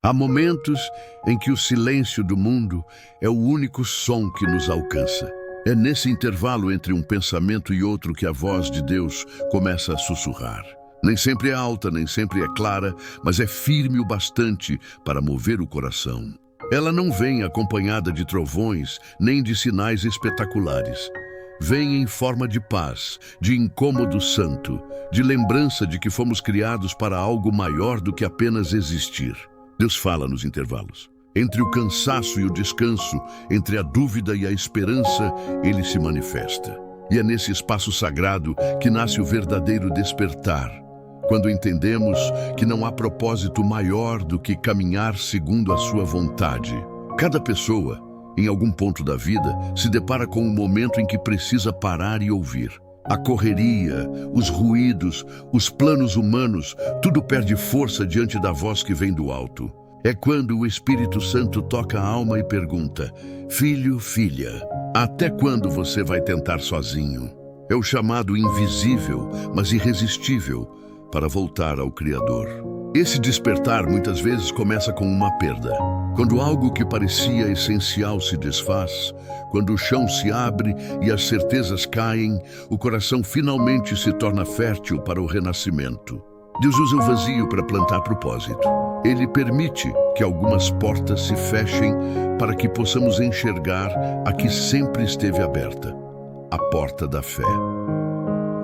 Há momentos em que o silêncio do mundo é o único som que nos alcança. É nesse intervalo entre um pensamento e outro que a voz de Deus começa a sussurrar. Nem sempre é alta, nem sempre é clara, mas é firme o bastante para mover o coração. Ela não vem acompanhada de trovões, nem de sinais espetaculares. Vem em forma de paz, de incômodo santo, de lembrança de que fomos criados para algo maior do que apenas existir. Deus fala nos intervalos. Entre o cansaço e o descanso, entre a dúvida e a esperança, Ele se manifesta. E é nesse espaço sagrado que nasce o verdadeiro despertar, quando entendemos que não há propósito maior do que caminhar segundo a sua vontade. Cada pessoa, em algum ponto da vida, se depara com um momento em que precisa parar e ouvir. A correria, os ruídos, os planos humanos, tudo perde força diante da voz que vem do alto. É quando o Espírito Santo toca a alma e pergunta: filho, filha, até quando você vai tentar sozinho? É o chamado invisível, mas irresistível, para voltar ao Criador. Esse despertar muitas vezes começa com uma perda. Quando algo que parecia essencial se desfaz, quando o chão se abre e as certezas caem, o coração finalmente se torna fértil para o renascimento. Deus usa o vazio para plantar propósito. Ele permite que algumas portas se fechem para que possamos enxergar a que sempre esteve aberta, a porta da fé.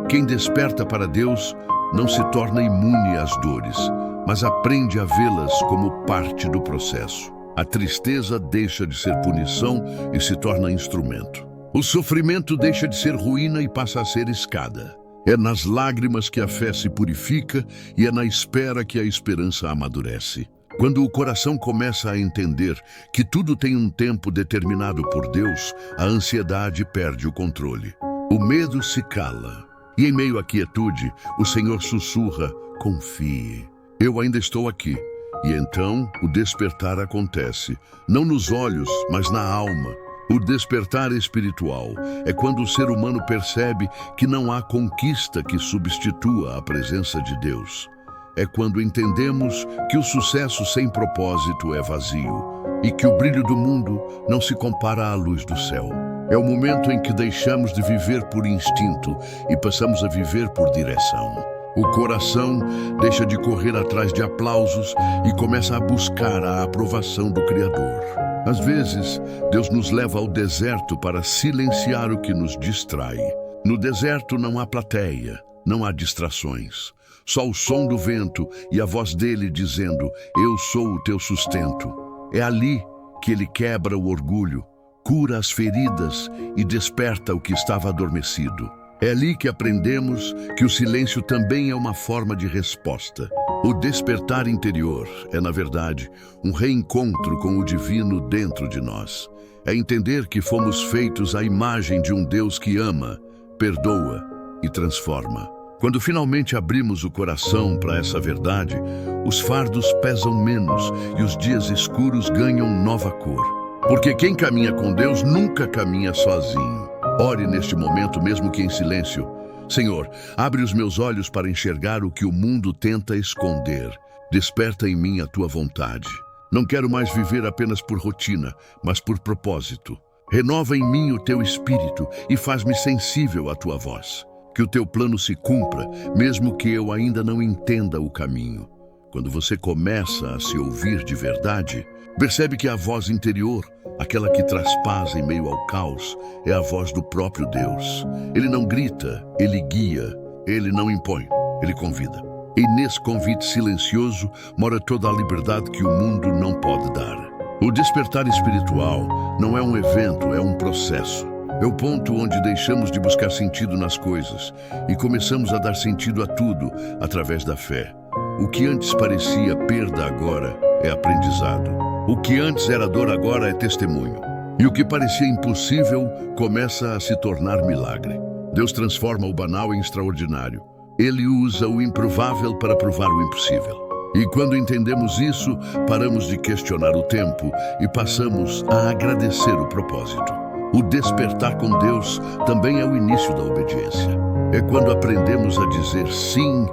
Quem desperta para Deus não se torna imune às dores, mas aprende a vê-las como parte do processo. A tristeza deixa de ser punição e se torna instrumento. O sofrimento deixa de ser ruína e passa a ser escada. É nas lágrimas que a fé se purifica e é na espera que a esperança amadurece. Quando o coração começa a entender que tudo tem um tempo determinado por Deus, a ansiedade perde o controle. O medo se cala. E em meio à quietude, o Senhor sussurra: confie, eu ainda estou aqui. E então o despertar acontece, não nos olhos, mas na alma. O despertar espiritual é quando o ser humano percebe que não há conquista que substitua a presença de Deus. É quando entendemos que o sucesso sem propósito é vazio e que o brilho do mundo não se compara à luz do céu. É o momento em que deixamos de viver por instinto e passamos a viver por direção. O coração deixa de correr atrás de aplausos e começa a buscar a aprovação do Criador. Às vezes, Deus nos leva ao deserto para silenciar o que nos distrai. No deserto não há plateia, não há distrações. Só o som do vento e a voz dele dizendo: eu sou o teu sustento. É ali que ele quebra o orgulho, cura as feridas e desperta o que estava adormecido. É ali que aprendemos que o silêncio também é uma forma de resposta. O despertar interior é, na verdade, um reencontro com o divino dentro de nós. É entender que fomos feitos à imagem de um Deus que ama, perdoa e transforma. Quando finalmente abrimos o coração para essa verdade, os fardos pesam menos e os dias escuros ganham nova cor. Porque quem caminha com Deus nunca caminha sozinho. Ore neste momento, mesmo que em silêncio. Senhor, abre os meus olhos para enxergar o que o mundo tenta esconder. Desperta em mim a tua vontade. Não quero mais viver apenas por rotina, mas por propósito. Renova em mim o teu espírito e faz-me sensível à tua voz. Que o teu plano se cumpra, mesmo que eu ainda não entenda o caminho. Quando você começa a se ouvir de verdade, percebe que a voz interior, aquela que traz paz em meio ao caos, é a voz do próprio Deus. Ele não grita, ele guia, ele não impõe, ele convida. E nesse convite silencioso mora toda a liberdade que o mundo não pode dar. O despertar espiritual não é um evento, é um processo. É o ponto onde deixamos de buscar sentido nas coisas e começamos a dar sentido a tudo através da fé. O que antes parecia perda agora é aprendizado. O que antes era dor agora é testemunho. E o que parecia impossível começa a se tornar milagre. Deus transforma o banal em extraordinário. Ele usa o improvável para provar o impossível. E quando entendemos isso, paramos de questionar o tempo e passamos a agradecer o propósito. O despertar com Deus também é o início da obediência. É quando aprendemos a dizer sim,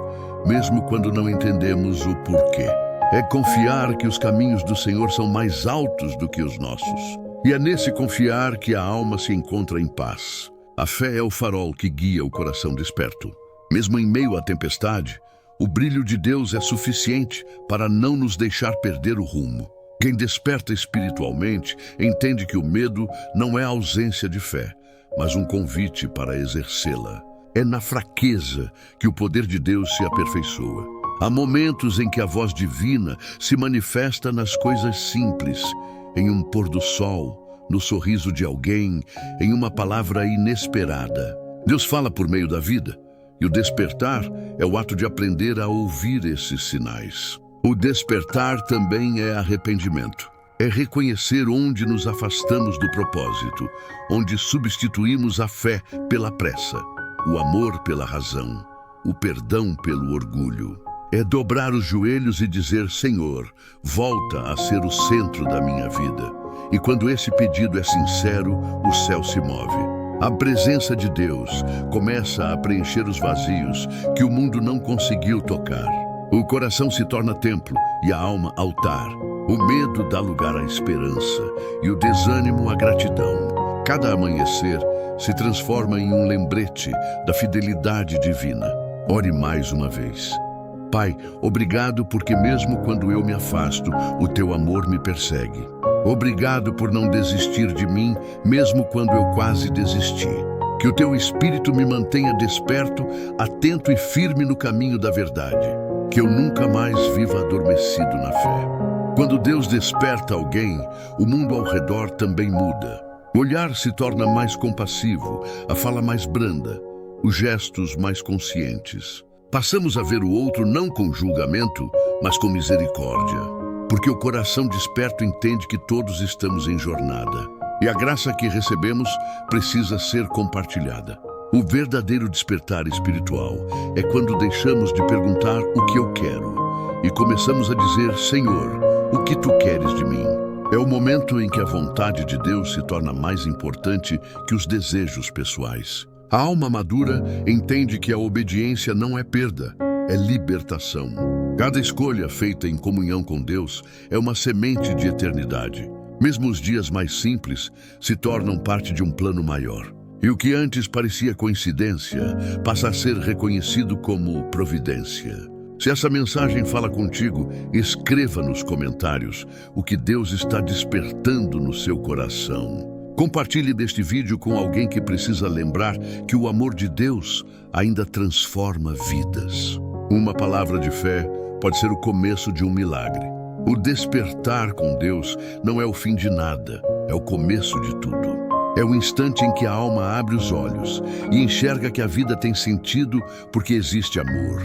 mesmo quando não entendemos o porquê. É confiar que os caminhos do Senhor são mais altos do que os nossos. E é nesse confiar que a alma se encontra em paz. A fé é o farol que guia o coração desperto. Mesmo em meio à tempestade, o brilho de Deus é suficiente para não nos deixar perder o rumo. Quem desperta espiritualmente entende que o medo não é ausência de fé, mas um convite para exercê-la. É na fraqueza que o poder de Deus se aperfeiçoa. Há momentos em que a voz divina se manifesta nas coisas simples, em um pôr do sol, no sorriso de alguém, em uma palavra inesperada. Deus fala por meio da vida, e o despertar é o ato de aprender a ouvir esses sinais. O despertar também é arrependimento. É reconhecer onde nos afastamos do propósito, onde substituímos a fé pela pressa, o amor pela razão, o perdão pelo orgulho. É dobrar os joelhos e dizer: Senhor, volta a ser o centro da minha vida. E quando esse pedido é sincero, o céu se move. A presença de Deus começa a preencher os vazios que o mundo não conseguiu tocar. O coração se torna templo e a alma altar. O medo dá lugar à esperança e o desânimo à gratidão. Cada amanhecer se transforma em um lembrete da fidelidade divina. Ore mais uma vez. Pai, obrigado porque mesmo quando eu me afasto, o teu amor me persegue. Obrigado por não desistir de mim, mesmo quando eu quase desisti. Que o teu Espírito me mantenha desperto, atento e firme no caminho da verdade. Que eu nunca mais viva adormecido na fé. Quando Deus desperta alguém, o mundo ao redor também muda. O olhar se torna mais compassivo, a fala mais branda, os gestos mais conscientes. Passamos a ver o outro não com julgamento, mas com misericórdia. Porque o coração desperto entende que todos estamos em jornada. E a graça que recebemos precisa ser compartilhada. O verdadeiro despertar espiritual é quando deixamos de perguntar o que eu quero e começamos a dizer: Senhor, o que tu queres de mim? É o momento em que a vontade de Deus se torna mais importante que os desejos pessoais. A alma madura entende que a obediência não é perda, é libertação. Cada escolha feita em comunhão com Deus é uma semente de eternidade. Mesmo os dias mais simples se tornam parte de um plano maior. E o que antes parecia coincidência passa a ser reconhecido como providência. Se essa mensagem fala contigo, escreva nos comentários o que Deus está despertando no seu coração. Compartilhe deste vídeo com alguém que precisa lembrar que o amor de Deus ainda transforma vidas. Uma palavra de fé pode ser o começo de um milagre. O despertar com Deus não é o fim de nada, é o começo de tudo. É o instante em que a alma abre os olhos e enxerga que a vida tem sentido porque existe amor,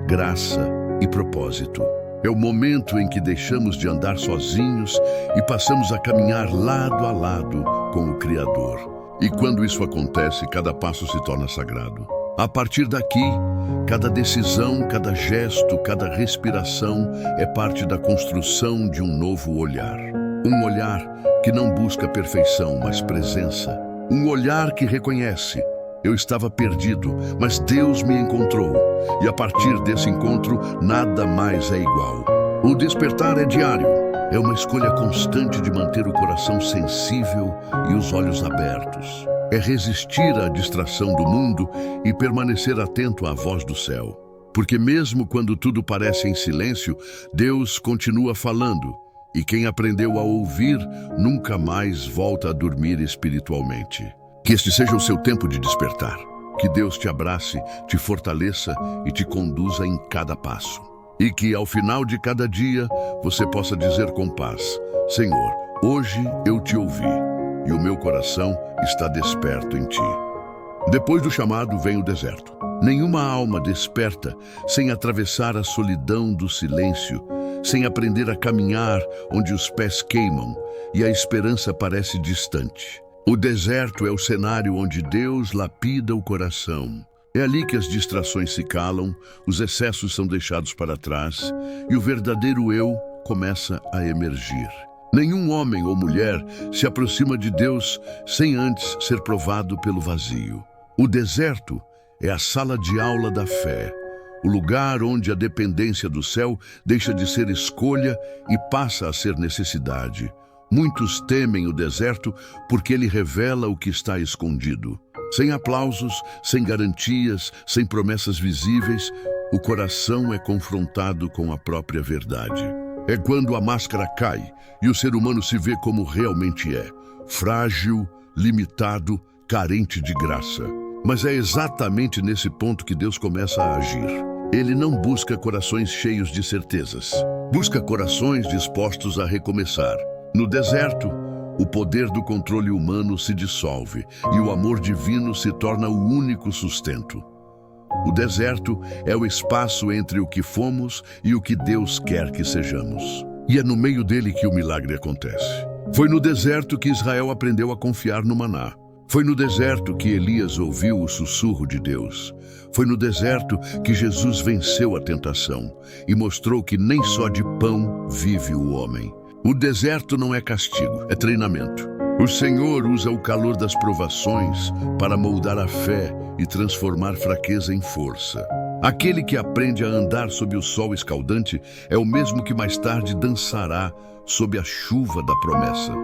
graça e propósito. É o momento em que deixamos de andar sozinhos e passamos a caminhar lado a lado com o Criador. E quando isso acontece, cada passo se torna sagrado. A partir daqui, cada decisão, cada gesto, cada respiração é parte da construção de um novo olhar. Um olhar que não busca perfeição, mas presença. Um olhar que reconhece: eu estava perdido, mas Deus me encontrou. E a partir desse encontro, nada mais é igual. O despertar é diário. É uma escolha constante de manter o coração sensível e os olhos abertos. É resistir à distração do mundo e permanecer atento à voz do céu. Porque mesmo quando tudo parece em silêncio, Deus continua falando. E quem aprendeu a ouvir nunca mais volta a dormir espiritualmente. Que este seja o seu tempo de despertar. Que Deus te abrace, te fortaleça e te conduza em cada passo. E que ao final de cada dia você possa dizer com paz: Senhor, hoje eu te ouvi e o meu coração está desperto em ti. Depois do chamado vem o deserto. Nenhuma alma desperta sem atravessar a solidão do silêncio, sem aprender a caminhar onde os pés queimam e a esperança parece distante. O deserto é o cenário onde Deus lapida o coração. É ali que as distrações se calam, os excessos são deixados para trás e o verdadeiro eu começa a emergir. Nenhum homem ou mulher se aproxima de Deus sem antes ser provado pelo vazio. O deserto é a sala de aula da fé, o lugar onde a dependência do céu deixa de ser escolha e passa a ser necessidade. Muitos temem o deserto porque ele revela o que está escondido. Sem aplausos, sem garantias, sem promessas visíveis, o coração é confrontado com a própria verdade. É quando a máscara cai e o ser humano se vê como realmente é: frágil, limitado, carente de graça. Mas é exatamente nesse ponto que Deus começa a agir. Ele não busca corações cheios de certezas. Busca corações dispostos a recomeçar. No deserto, o poder do controle humano se dissolve e o amor divino se torna o único sustento. O deserto é o espaço entre o que fomos e o que Deus quer que sejamos. E é no meio dele que o milagre acontece. Foi no deserto que Israel aprendeu a confiar no maná. Foi no deserto que Elias ouviu o sussurro de Deus. Foi no deserto que Jesus venceu a tentação e mostrou que nem só de pão vive o homem. O deserto não é castigo, é treinamento. O Senhor usa o calor das provações para moldar a fé e transformar fraqueza em força. Aquele que aprende a andar sob o sol escaldante é o mesmo que mais tarde dançará sob a chuva da promessa.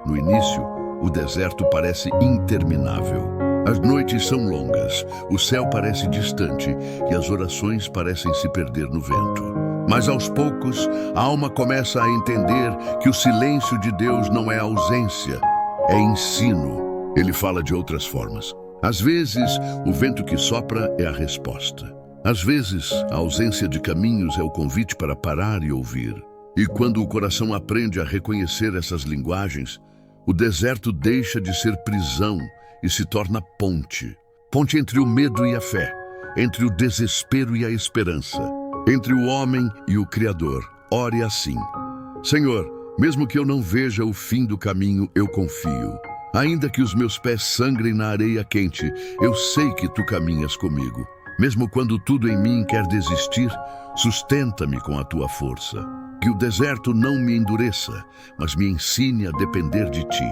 No início, o deserto parece interminável. As noites são longas, o céu parece distante e as orações parecem se perder no vento. Mas aos poucos, a alma começa a entender que o silêncio de Deus não é ausência, é ensino. Ele fala de outras formas. Às vezes, o vento que sopra é a resposta. Às vezes, a ausência de caminhos é o convite para parar e ouvir. E quando o coração aprende a reconhecer essas linguagens, o deserto deixa de ser prisão e se torna ponte. Ponte entre o medo e a fé, entre o desespero e a esperança, entre o homem e o Criador. Ore assim: Senhor, mesmo que eu não veja o fim do caminho, eu confio. Ainda que os meus pés sangrem na areia quente, eu sei que tu caminhas comigo. Mesmo quando tudo em mim quer desistir, sustenta-me com a tua força. Que o deserto não me endureça, mas me ensine a depender de ti.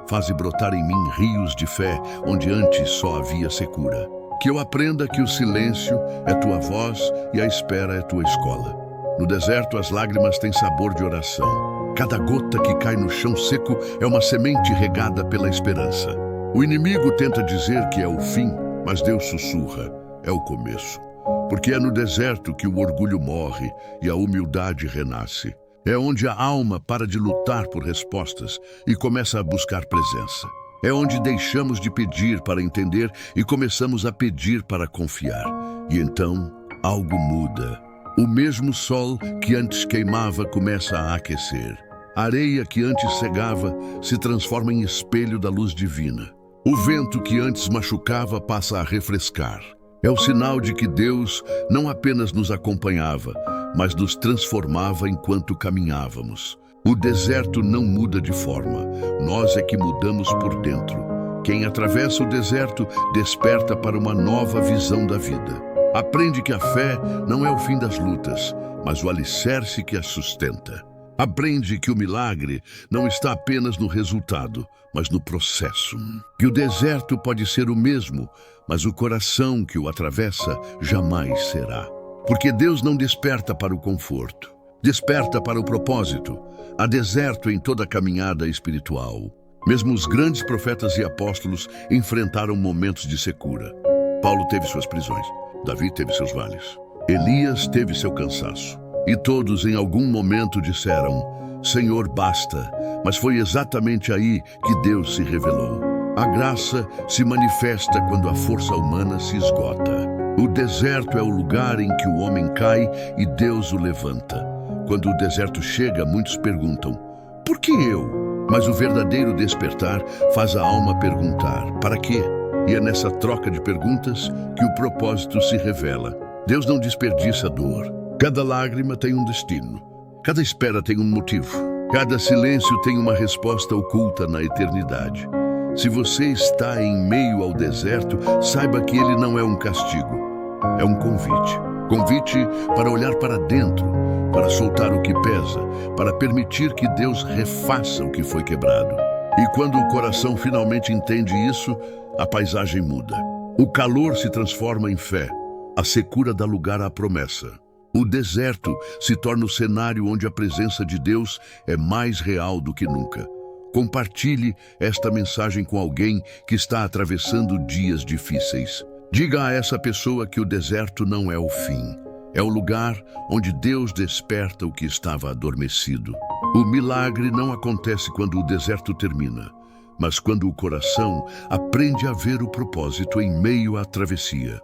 Faze brotar em mim rios de fé, onde antes só havia secura. Que eu aprenda que o silêncio é tua voz e a espera é tua escola. No deserto, as lágrimas têm sabor de oração. Cada gota que cai no chão seco é uma semente regada pela esperança. O inimigo tenta dizer que é o fim, mas Deus sussurra: é o começo. Porque é no deserto que o orgulho morre e a humildade renasce. É onde a alma para de lutar por respostas e começa a buscar presença. É onde deixamos de pedir para entender e começamos a pedir para confiar. E então, algo muda. O mesmo sol que antes queimava começa a aquecer. A areia que antes cegava se transforma em espelho da luz divina. O vento que antes machucava passa a refrescar. É o sinal de que Deus não apenas nos acompanhava, mas nos transformava enquanto caminhávamos. O deserto não muda de forma, nós é que mudamos por dentro. Quem atravessa o deserto desperta para uma nova visão da vida. Aprende que a fé não é o fim das lutas, mas o alicerce que as sustenta. Aprende que o milagre não está apenas no resultado, mas no processo. Que o deserto pode ser o mesmo, mas o coração que o atravessa jamais será. Porque Deus não desperta para o conforto, desperta para o propósito. Há deserto em toda a caminhada espiritual. Mesmo os grandes profetas e apóstolos enfrentaram momentos de secura. Paulo teve suas prisões, Davi teve seus vales, Elias teve seu cansaço. E todos em algum momento disseram: Senhor, basta. Mas foi exatamente aí que Deus se revelou. A graça se manifesta quando a força humana se esgota. O deserto é o lugar em que o homem cai e Deus o levanta. Quando o deserto chega, muitos perguntam: por que eu? Mas o verdadeiro despertar faz a alma perguntar: para quê? E é nessa troca de perguntas que o propósito se revela. Deus não desperdiça dor. Cada lágrima tem um destino. Cada espera tem um motivo. Cada silêncio tem uma resposta oculta na eternidade. Se você está em meio ao deserto, saiba que ele não é um castigo. É um convite. Convite para olhar para dentro, para soltar o que pesa, para permitir que Deus refaça o que foi quebrado. E quando o coração finalmente entende isso, a paisagem muda. O calor se transforma em fé. A secura dá lugar à promessa. O deserto se torna o cenário onde a presença de Deus é mais real do que nunca. Compartilhe esta mensagem com alguém que está atravessando dias difíceis. Diga a essa pessoa que o deserto não é o fim. É o lugar onde Deus desperta o que estava adormecido. O milagre não acontece quando o deserto termina, mas quando o coração aprende a ver o propósito em meio à travessia.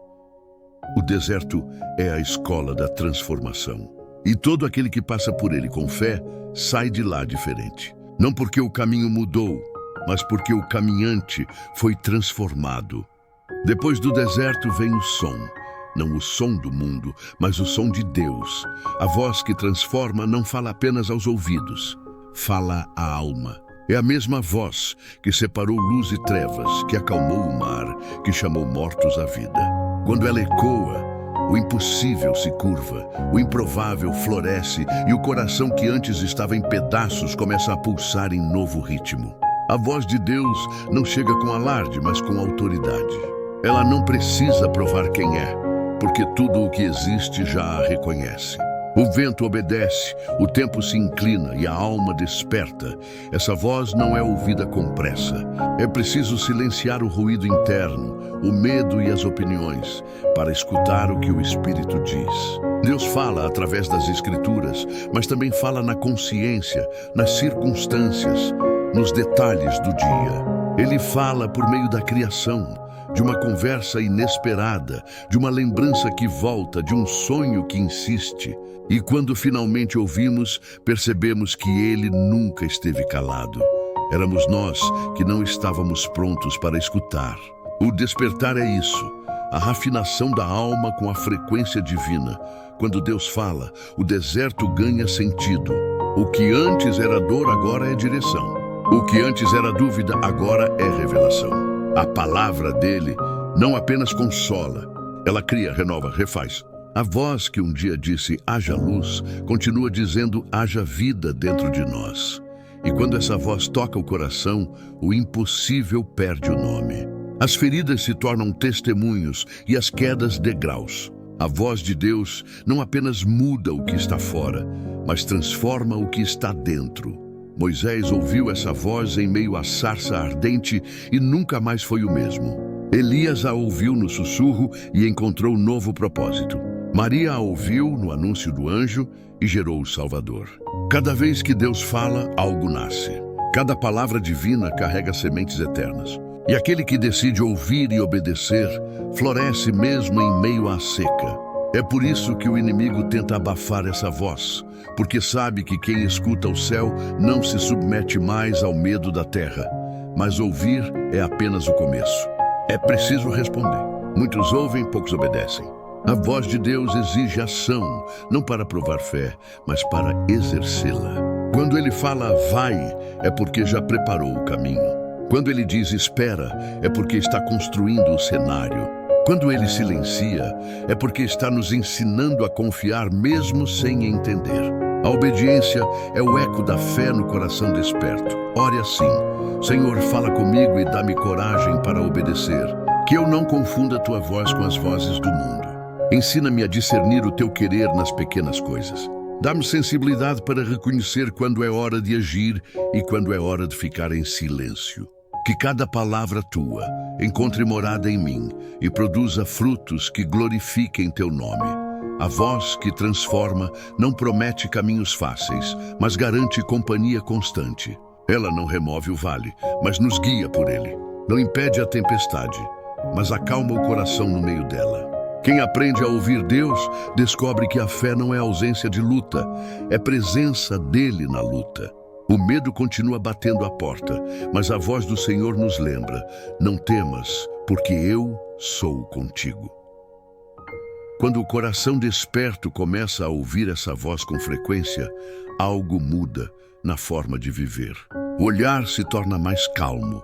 O deserto é a escola da transformação. E todo aquele que passa por ele com fé sai de lá diferente. Não porque o caminho mudou, mas porque o caminhante foi transformado. Depois do deserto vem o som. Não o som do mundo, mas o som de Deus. A voz que transforma não fala apenas aos ouvidos, fala à alma. É a mesma voz que separou luz e trevas, que acalmou o mar, que chamou mortos à vida. Quando ela ecoa, o impossível se curva, o improvável floresce e o coração que antes estava em pedaços começa a pulsar em novo ritmo. A voz de Deus não chega com alarde, mas com autoridade. Ela não precisa provar quem é, porque tudo o que existe já a reconhece. O vento obedece, o tempo se inclina e a alma desperta. Essa voz não é ouvida com pressa. É preciso silenciar o ruído interno, o medo e as opiniões, para escutar o que o Espírito diz. Deus fala através das Escrituras, mas também fala na consciência, nas circunstâncias, nos detalhes do dia. Ele fala por meio da criação, de uma conversa inesperada, de uma lembrança que volta, de um sonho que insiste. E quando finalmente ouvimos, percebemos que ele nunca esteve calado. Éramos nós que não estávamos prontos para escutar. O despertar é isso, a rafinação da alma com a frequência divina. Quando Deus fala, o deserto ganha sentido. O que antes era dor, agora é direção. O que antes era dúvida, agora é revelação. A palavra dele não apenas consola, ela cria, renova, refaz. A voz que um dia disse, haja luz, continua dizendo, haja vida dentro de nós. E quando essa voz toca o coração, o impossível perde o nome. As feridas se tornam testemunhos e as quedas degraus. A voz de Deus não apenas muda o que está fora, mas transforma o que está dentro. Moisés ouviu essa voz em meio à sarça ardente e nunca mais foi o mesmo. Elias a ouviu no sussurro e encontrou novo propósito. Maria a ouviu no anúncio do anjo e gerou o Salvador. Cada vez que Deus fala, algo nasce. Cada palavra divina carrega sementes eternas. E aquele que decide ouvir e obedecer, floresce mesmo em meio à seca. É por isso que o inimigo tenta abafar essa voz, porque sabe que quem escuta o céu não se submete mais ao medo da terra. Mas ouvir é apenas o começo. É preciso responder. Muitos ouvem, poucos obedecem. A voz de Deus exige ação, não para provar fé, mas para exercê-la. Quando ele fala vai, é porque já preparou o caminho. Quando ele diz espera, é porque está construindo o cenário. Quando ele silencia, é porque está nos ensinando a confiar mesmo sem entender. A obediência é o eco da fé no coração desperto. Ore assim: Senhor, fala comigo e dá-me coragem para obedecer. Que eu não confunda a tua voz com as vozes do mundo. Ensina-me a discernir o teu querer nas pequenas coisas. Dá-me sensibilidade para reconhecer quando é hora de agir e quando é hora de ficar em silêncio. Que cada palavra tua encontre morada em mim e produza frutos que glorifiquem teu nome. A voz que transforma não promete caminhos fáceis, mas garante companhia constante. Ela não remove o vale, mas nos guia por ele. Não impede a tempestade, mas acalma o coração no meio dela. Quem aprende a ouvir Deus, descobre que a fé não é ausência de luta, é presença dele na luta. O medo continua batendo à porta, mas a voz do Senhor nos lembra: não temas, porque eu sou contigo. Quando o coração desperto começa a ouvir essa voz com frequência, algo muda na forma de viver. O olhar se torna mais calmo,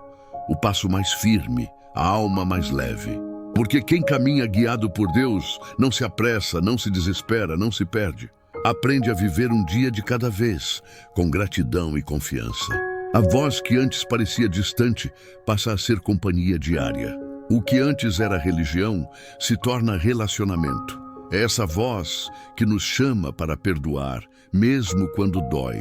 o passo mais firme, a alma mais leve. Porque quem caminha guiado por Deus não se apressa, não se desespera, não se perde. Aprende a viver um dia de cada vez, com gratidão e confiança. A voz que antes parecia distante passa a ser companhia diária. O que antes era religião se torna relacionamento. É essa voz que nos chama para perdoar, mesmo quando dói.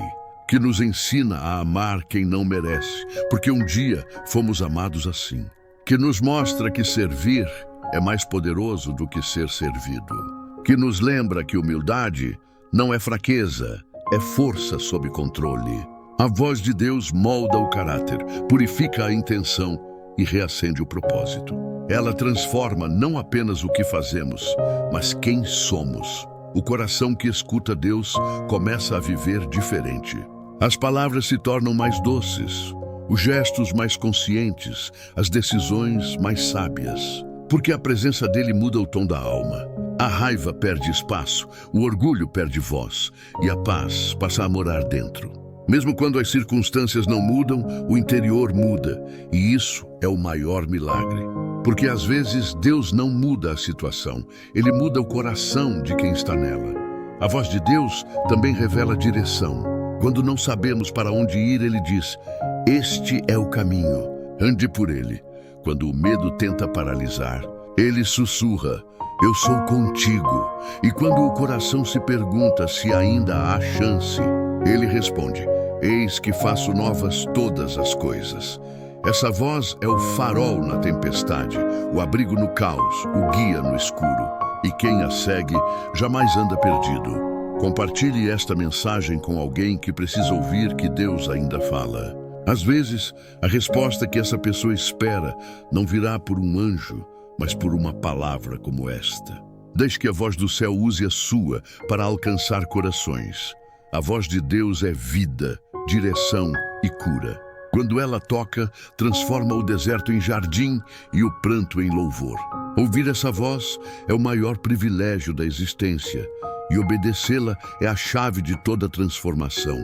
Que nos ensina a amar quem não merece, porque um dia fomos amados assim. Que nos mostra que servir é mais poderoso do que ser servido. Que nos lembra que humildade não é fraqueza, é força sob controle. A voz de Deus molda o caráter, purifica a intenção e reacende o propósito. Ela transforma não apenas o que fazemos, mas quem somos. O coração que escuta Deus começa a viver diferente. As palavras se tornam mais doces, os gestos mais conscientes, as decisões mais sábias. Porque a presença dele muda o tom da alma. A raiva perde espaço, o orgulho perde voz e a paz passa a morar dentro. Mesmo quando as circunstâncias não mudam, o interior muda, e isso é o maior milagre. Porque às vezes Deus não muda a situação, ele muda o coração de quem está nela. A voz de Deus também revela direção. Quando não sabemos para onde ir, ele diz: "Este é o caminho, ande por ele." Quando o medo tenta paralisar, ele sussurra: "Eu sou contigo." E quando o coração se pergunta se ainda há chance, ele responde: "Eis que faço novas todas as coisas." Essa voz é o farol na tempestade, o abrigo no caos, o guia no escuro. E quem a segue jamais anda perdido. Compartilhe esta mensagem com alguém que precisa ouvir que Deus ainda fala. Às vezes, a resposta que essa pessoa espera não virá por um anjo, mas por uma palavra como esta. Deixe que a voz do céu use a sua para alcançar corações. A voz de Deus é vida, direção e cura. Quando ela toca, transforma o deserto em jardim e o pranto em louvor. Ouvir essa voz é o maior privilégio da existência, e obedecê-la é a chave de toda transformação.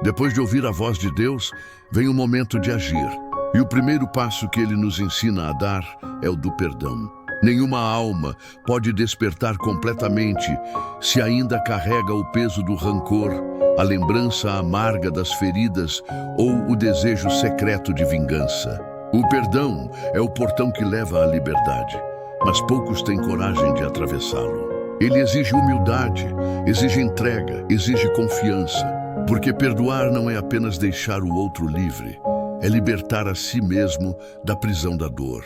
Depois de ouvir a voz de Deus, vem o momento de agir. E o primeiro passo que ele nos ensina a dar é o do perdão. Nenhuma alma pode despertar completamente se ainda carrega o peso do rancor, a lembrança amarga das feridas ou o desejo secreto de vingança. O perdão é o portão que leva à liberdade, mas poucos têm coragem de atravessá-lo. Ele exige humildade, exige entrega, exige confiança, porque perdoar não é apenas deixar o outro livre, é libertar a si mesmo da prisão da dor.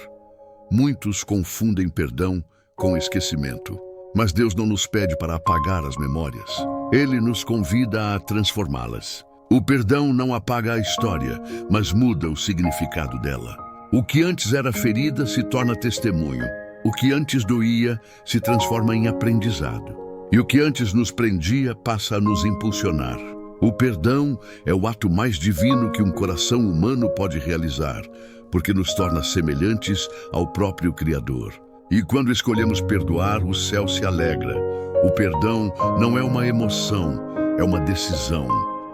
Muitos confundem perdão com esquecimento, mas Deus não nos pede para apagar as memórias. Ele nos convida a transformá-las. O perdão não apaga a história, mas muda o significado dela. O que antes era ferida se torna testemunho. O que antes doía se transforma em aprendizado. E o que antes nos prendia passa a nos impulsionar. O perdão é o ato mais divino que um coração humano pode realizar, porque nos torna semelhantes ao próprio Criador. E quando escolhemos perdoar, o céu se alegra. O perdão não é uma emoção, é uma decisão.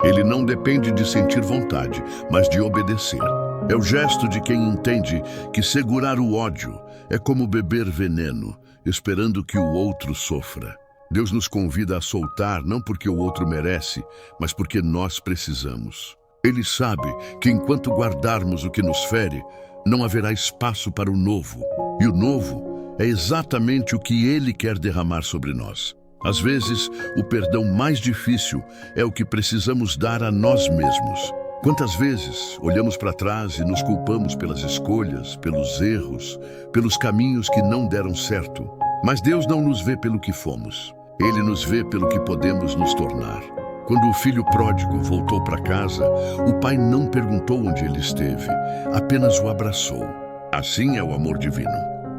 Ele não depende de sentir vontade, mas de obedecer. É o gesto de quem entende que segurar o ódio é como beber veneno, esperando que o outro sofra. Deus nos convida a soltar não porque o outro merece, mas porque nós precisamos. Ele sabe que enquanto guardarmos o que nos fere, não haverá espaço para o novo. E o novo é exatamente o que Ele quer derramar sobre nós. Às vezes, o perdão mais difícil é o que precisamos dar a nós mesmos. Quantas vezes olhamos para trás e nos culpamos pelas escolhas, pelos erros, pelos caminhos que não deram certo. Mas Deus não nos vê pelo que fomos. Ele nos vê pelo que podemos nos tornar. Quando o filho pródigo voltou para casa, o pai não perguntou onde ele esteve, apenas o abraçou. Assim é o amor divino.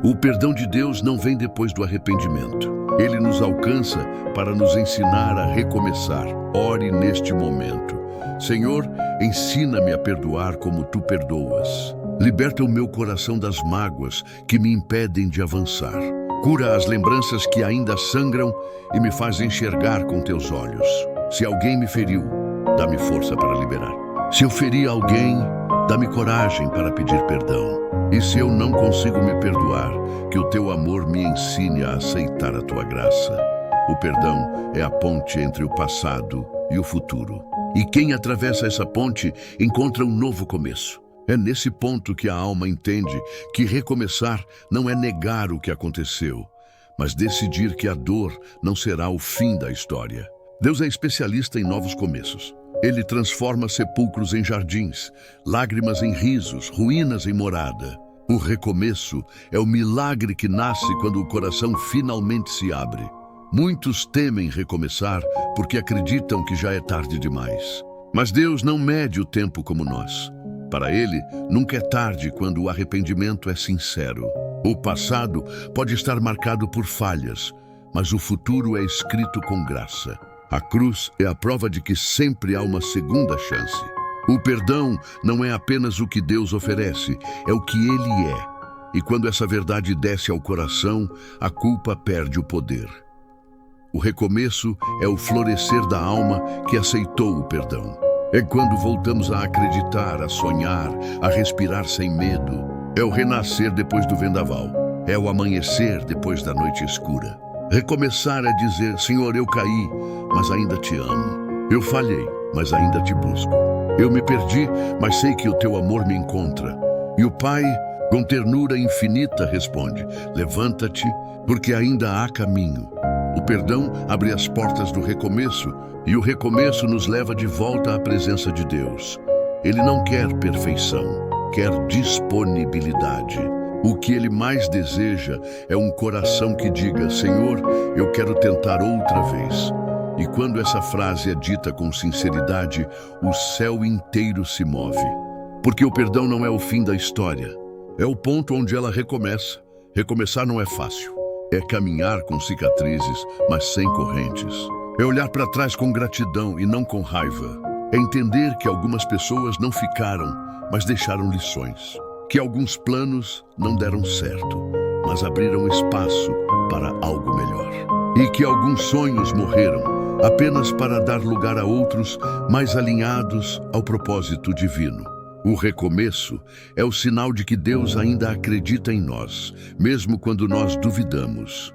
O perdão de Deus não vem depois do arrependimento. Ele nos alcança para nos ensinar a recomeçar. Ore neste momento. Senhor, ensina-me a perdoar como Tu perdoas. Liberta o meu coração das mágoas que me impedem de avançar. Cura as lembranças que ainda sangram e me faz enxergar com Teus olhos. Se alguém me feriu, dá-me força para liberar. Se eu feri alguém, dá-me coragem para pedir perdão. E se eu não consigo me perdoar, que o Teu amor me ensine a aceitar a Tua graça. O perdão é a ponte entre o passado e o futuro. E quem atravessa essa ponte encontra um novo começo. É nesse ponto que a alma entende que recomeçar não é negar o que aconteceu, mas decidir que a dor não será o fim da história. Deus é especialista em novos começos. Ele transforma sepulcros em jardins, lágrimas em risos, ruínas em morada. O recomeço é o milagre que nasce quando o coração finalmente se abre. Muitos temem recomeçar porque acreditam que já é tarde demais. Mas Deus não mede o tempo como nós. Para Ele, nunca é tarde quando o arrependimento é sincero. O passado pode estar marcado por falhas, mas o futuro é escrito com graça. A cruz é a prova de que sempre há uma segunda chance. O perdão não é apenas o que Deus oferece, é o que Ele é. E quando essa verdade desce ao coração, a culpa perde o poder. O recomeço é o florescer da alma que aceitou o perdão. É quando voltamos a acreditar, a sonhar, a respirar sem medo. É o renascer depois do vendaval. É o amanhecer depois da noite escura. Recomeçar é dizer: Senhor, eu caí, mas ainda te amo. Eu falhei, mas ainda te busco. Eu me perdi, mas sei que o teu amor me encontra. E o Pai, com ternura infinita, responde: levanta-te, porque ainda há caminho. O perdão abre as portas do recomeço, e o recomeço nos leva de volta à presença de Deus. Ele não quer perfeição, quer disponibilidade. O que Ele mais deseja é um coração que diga: Senhor, eu quero tentar outra vez. E quando essa frase é dita com sinceridade, o céu inteiro se move. Porque o perdão não é o fim da história, é o ponto onde ela recomeça. Recomeçar não é fácil. É caminhar com cicatrizes, mas sem correntes. É olhar para trás com gratidão e não com raiva. É entender que algumas pessoas não ficaram, mas deixaram lições. Que alguns planos não deram certo, mas abriram espaço para algo melhor. E que alguns sonhos morreram, apenas para dar lugar a outros mais alinhados ao propósito divino. O recomeço é o sinal de que Deus ainda acredita em nós, mesmo quando nós duvidamos.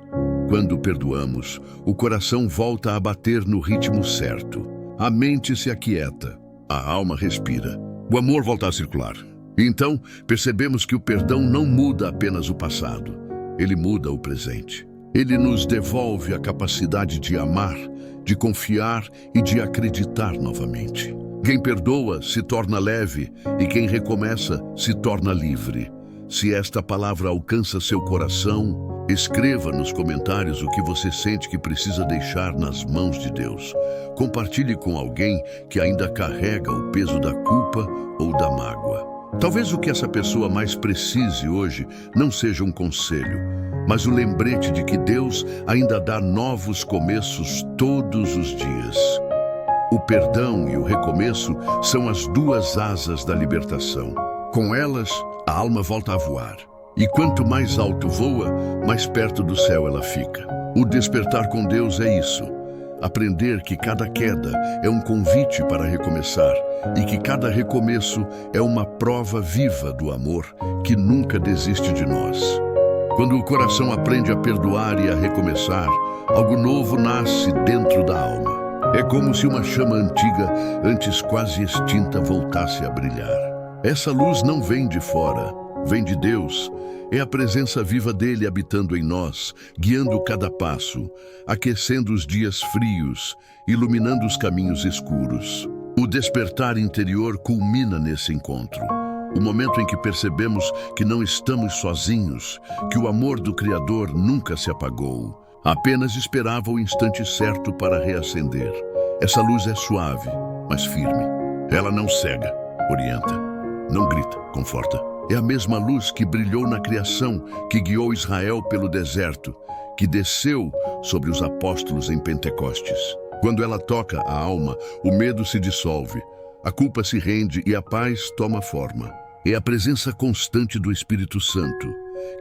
Quando perdoamos, o coração volta a bater no ritmo certo. A mente se aquieta, a alma respira, o amor volta a circular. Então, percebemos que o perdão não muda apenas o passado, ele muda o presente. Ele nos devolve a capacidade de amar, de confiar e de acreditar novamente. Quem perdoa se torna leve e quem recomeça se torna livre. Se esta palavra alcança seu coração, escreva nos comentários o que você sente que precisa deixar nas mãos de Deus. Compartilhe com alguém que ainda carrega o peso da culpa ou da mágoa. Talvez o que essa pessoa mais precise hoje não seja um conselho, mas o lembrete de que Deus ainda dá novos começos todos os dias. O perdão e o recomeço são as duas asas da libertação. Com elas, a alma volta a voar. E quanto mais alto voa, mais perto do céu ela fica. O despertar com Deus é isso. Aprender que cada queda é um convite para recomeçar e que cada recomeço é uma prova viva do amor que nunca desiste de nós. Quando o coração aprende a perdoar e a recomeçar, algo novo nasce dentro da alma. É como se uma chama antiga, antes quase extinta, voltasse a brilhar. Essa luz não vem de fora, vem de Deus. É a presença viva dele habitando em nós, guiando cada passo, aquecendo os dias frios, iluminando os caminhos escuros. O despertar interior culmina nesse encontro. O momento em que percebemos que não estamos sozinhos, que o amor do Criador nunca se apagou. Apenas esperava o instante certo para reacender. Essa luz é suave, mas firme. Ela não cega, orienta, não grita, conforta. É a mesma luz que brilhou na criação, que guiou Israel pelo deserto, que desceu sobre os apóstolos em Pentecostes. Quando ela toca a alma, o medo se dissolve, a culpa se rende e a paz toma forma. É a presença constante do Espírito Santo,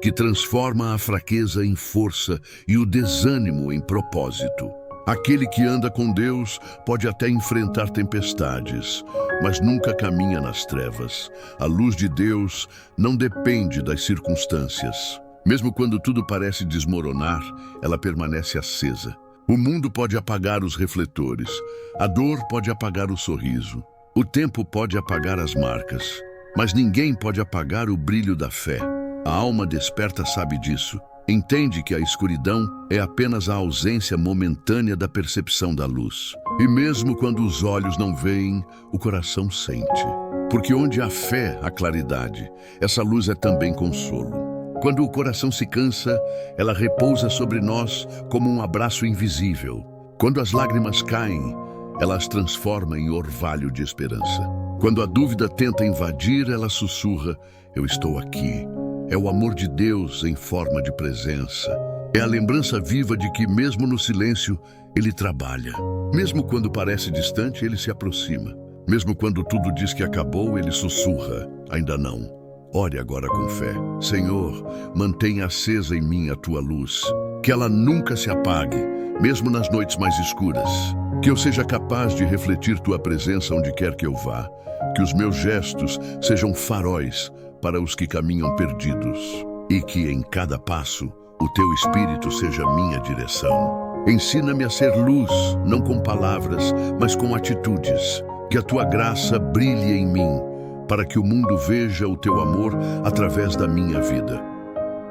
que transforma a fraqueza em força e o desânimo em propósito. Aquele que anda com Deus pode até enfrentar tempestades, mas nunca caminha nas trevas. A luz de Deus não depende das circunstâncias. Mesmo quando tudo parece desmoronar, ela permanece acesa. O mundo pode apagar os refletores, a dor pode apagar o sorriso, o tempo pode apagar as marcas, Mas ninguém pode apagar o brilho da fé. A alma desperta sabe disso. Entende que a escuridão é apenas a ausência momentânea da percepção da luz. E mesmo quando os olhos não veem, o coração sente. Porque onde há fé, há claridade. Essa luz é também consolo. Quando o coração se cansa, ela repousa sobre nós como um abraço invisível. Quando as lágrimas caem, ela as transforma em orvalho de esperança. Quando a dúvida tenta invadir, ela sussurra: eu estou aqui. É o amor de Deus em forma de presença. É a lembrança viva de que, mesmo no silêncio, Ele trabalha. Mesmo quando parece distante, Ele se aproxima. Mesmo quando tudo diz que acabou, Ele sussurra: ainda não. Ore agora com fé. Senhor, mantenha acesa em mim a Tua luz. Que ela nunca se apague, mesmo nas noites mais escuras. Que eu seja capaz de refletir Tua presença onde quer que eu vá. Que os meus gestos sejam faróis para os que caminham perdidos. E que em cada passo, o Teu Espírito seja minha direção. Ensina-me a ser luz, não com palavras, mas com atitudes. Que a Tua graça brilhe em mim, para que o mundo veja o Teu amor através da minha vida.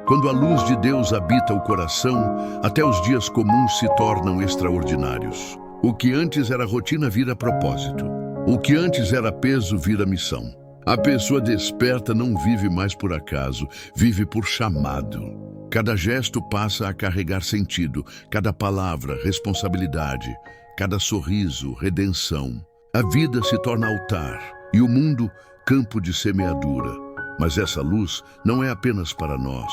Quando a luz de Deus habita o coração, até os dias comuns se tornam extraordinários. O que antes era rotina vira propósito. O que antes era peso vira missão. A pessoa desperta não vive mais por acaso, vive por chamado. Cada gesto passa a carregar sentido, cada palavra, responsabilidade, cada sorriso, redenção. A vida se torna altar e o mundo, campo de semeadura. Mas essa luz não é apenas para nós.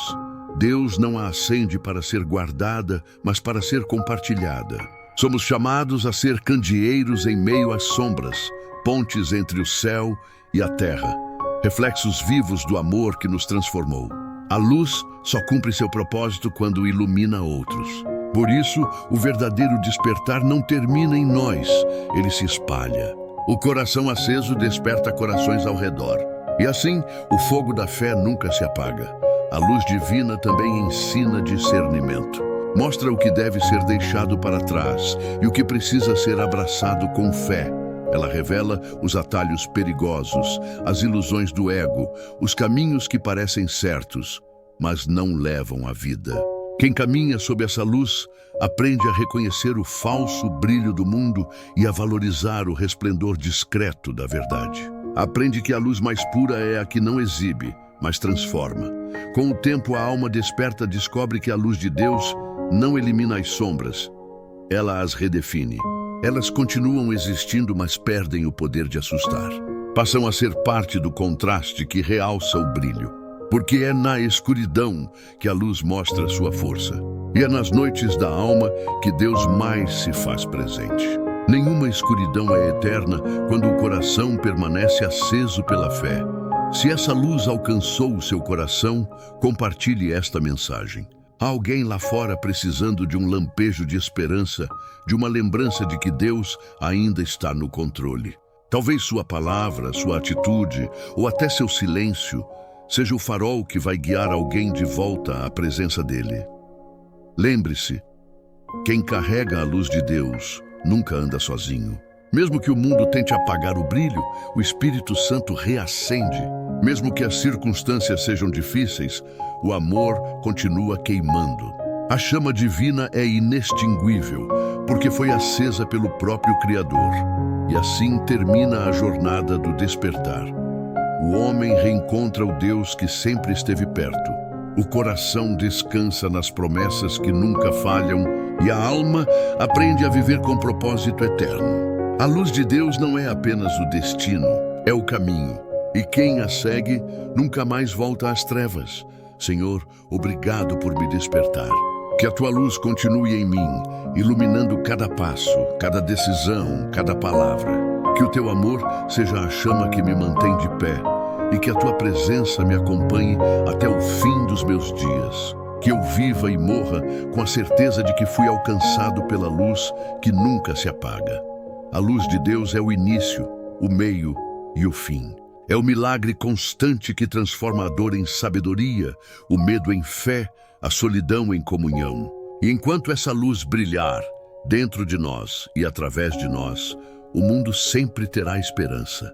Deus não a acende para ser guardada, mas para ser compartilhada. Somos chamados a ser candeeiros em meio às sombras, pontes entre o céu e a terra, reflexos vivos do amor que nos transformou. A luz só cumpre seu propósito quando ilumina outros. Por isso, o verdadeiro despertar não termina em nós, ele se espalha. O coração aceso desperta corações ao redor. E assim, o fogo da fé nunca se apaga. A luz divina também ensina discernimento. Mostra o que deve ser deixado para trás e o que precisa ser abraçado com fé. Ela revela os atalhos perigosos, as ilusões do ego, os caminhos que parecem certos, mas não levam à vida. Quem caminha sob essa luz aprende a reconhecer o falso brilho do mundo e a valorizar o resplendor discreto da verdade. Aprende que a luz mais pura é a que não exibe, mas transforma. Com o tempo, a alma desperta descobre que a luz de Deus não elimina as sombras, ela as redefine. Elas continuam existindo, mas perdem o poder de assustar. Passam a ser parte do contraste que realça o brilho. Porque é na escuridão que a luz mostra sua força. E é nas noites da alma que Deus mais se faz presente. Nenhuma escuridão é eterna quando o coração permanece aceso pela fé. Se essa luz alcançou o seu coração, compartilhe esta mensagem. Há alguém lá fora precisando de um lampejo de esperança, de uma lembrança de que Deus ainda está no controle. Talvez sua palavra, sua atitude ou até seu silêncio seja o farol que vai guiar alguém de volta à presença dele. Lembre-se, quem carrega a luz de Deus nunca anda sozinho. Mesmo que o mundo tente apagar o brilho, o Espírito Santo reacende. Mesmo que as circunstâncias sejam difíceis, o amor continua queimando. A chama divina é inextinguível, porque foi acesa pelo próprio Criador. E assim termina a jornada do despertar. O homem reencontra o Deus que sempre esteve perto. O coração descansa nas promessas que nunca falham e a alma aprende a viver com propósito eterno. A luz de Deus não é apenas o destino, é o caminho. E quem a segue nunca mais volta às trevas. Senhor, obrigado por me despertar. Que a Tua luz continue em mim, iluminando cada passo, cada decisão, cada palavra. Que o Teu amor seja a chama que me mantém de pé e que a Tua presença me acompanhe até o fim dos meus dias. Que eu viva e morra com a certeza de que fui alcançado pela luz que nunca se apaga. A luz de Deus é o início, o meio e o fim. É o milagre constante que transforma a dor em sabedoria, o medo em fé, a solidão em comunhão. E enquanto essa luz brilhar dentro de nós e através de nós, o mundo sempre terá esperança.